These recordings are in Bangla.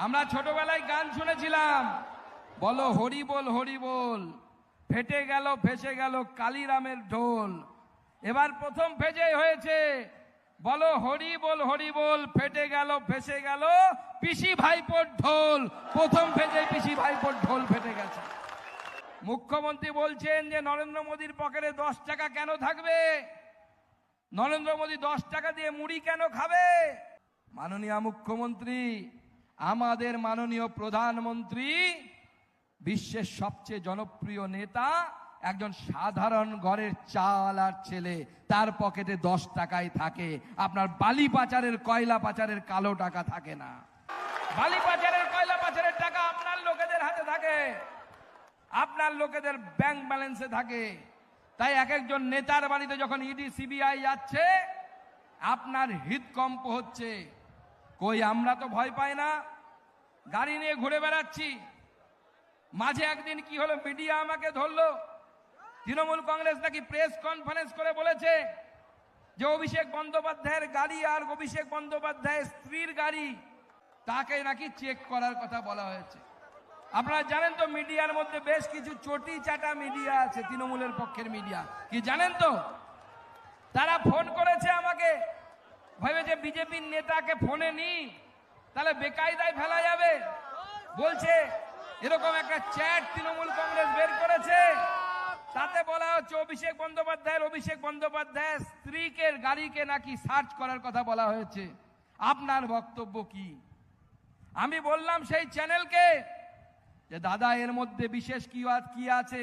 আমরা ছোটবেলায় গান শুনেছিলাম, বলো হরি বল হরি বল, ফেটে গেল ফেসে গেল কালিরামের ঢোল। এবার প্রথম ফেজে হয়েছে, বলো হরি বল, ফেটে গেল ফেসে গেল পিসি ভাইপোর ঢোল। প্রথম ফেজে পিসি ভাইপোর ঢোল ফেটে গেছে। মুখ্যমন্ত্রী বলছেন যে নরেন্দ্র মোদীর পকেটে 10 টাকা কেন থাকবে, নরেন্দ্র মোদী 10 টাকা দিয়ে মুড়ি কেন খাবে? মাননীয় মুখ্যমন্ত্রী, আমাদের মাননীয় প্রধানমন্ত্রী বিশ্বের সবচেয়ে জনপ্রিয় নেতা, একজন সাধারণ ঘরের চাল আর ছেলে, তার পকেটে 10 টাকাই থাকে। আপনার বালি পাচারের, কয়লা পাচারের কালো টাকা থাকে না। বালি পাচারের, কয়লা পাচারের টাকা আপনার লোকেদের হাতে থাকে, আপনার লোকেদের ব্যাংক ব্যালেন্সে থাকে। তাই এক একজন নেতার বাড়িতে যখন ইডি সিবিআই যাচ্ছে, আপনার হৃদকম্প হচ্ছে। কই আমরা তো ভয় পাই না, গাড়ি নিয়ে ঘুরে বেড়াচ্ছি। মাঝে একদিন কি হলো, মিডিয়া আমাকে ধরলো, তৃণমূল কংগ্রেস নাকি প্রেস কনফারেন্স করে বলেছে যে অভিষেক বন্দ্যোপাধ্যায়ের গাড়ি আর অভিষেক বন্দ্যোপাধ্যায়ের স্ত্রীর গাড়ি, তাকে নাকি চেক করার কথা বলা হয়েছে। আপনারা জানেন তো, মিডিয়ার মধ্যে বেশ কিছু চটি চাটা মিডিয়া আছে, তৃণমূলের পক্ষের মিডিয়া। কি জানেন তো, তারা ফোন করেছে আমাকে, ভেবেছে বিজেপির নেতাকে ফোনে নি তাহলে বেকায়দায় ফেলা যাবে। বলছে এরকম একটা চ্যাট তৃণমূল কংগ্রেস বের করেছে, তাতে বলা হচ্ছে অভিষেক বন্দ্যোপাধ্যায়ের স্ত্রীকে গাড়িকে নাকি সার্চ করার কথা বলা হয়েছে। আপনার বক্তব্য কি? আমি বললাম সেই চ্যানেলকে যে দাদা, এর মধ্যে বিশেষ কি আছে?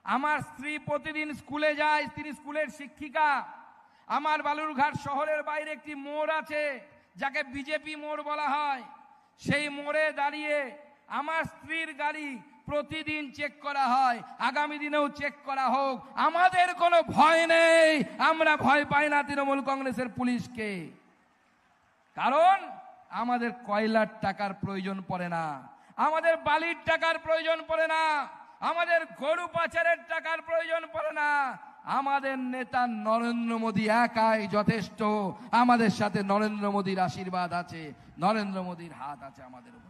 আমার স্ত্রী প্রতিদিন স্কুলে যায়, তিনি স্কুলের শিক্ষিকা। আমার বালুরঘাট শহরের বাইরে একটি মোড় আছে, যাকে বিজেপি মোড় বলা হয়। সেই মোড়ে দাঁড়িয়ে আমার স্ত্রীর গাড়ি প্রতিদিন চেক করা হয়, আগামী দিনেও চেক করা হোক। আমাদের কোনো ভয় নেই, আমরা ভয় পাই না তৃণমূল কংগ্রেসের পুলিশকে। কারণ আমাদের কয়লার টাকার প্রয়োজন পড়ে না, আমাদের বালির টাকার প্রয়োজন পড়ে না, আমাদের গরু পাচারের টাকার প্রয়োজন পড়ে না। আমাদের নেতা নরেন্দ্র মোদী একাই যথেষ্ট। আমাদের সাথে নরেন্দ্র মোদীর আশীর্বাদ আছে, নরেন্দ্র মোদীর হাত আছে আমাদের উপর।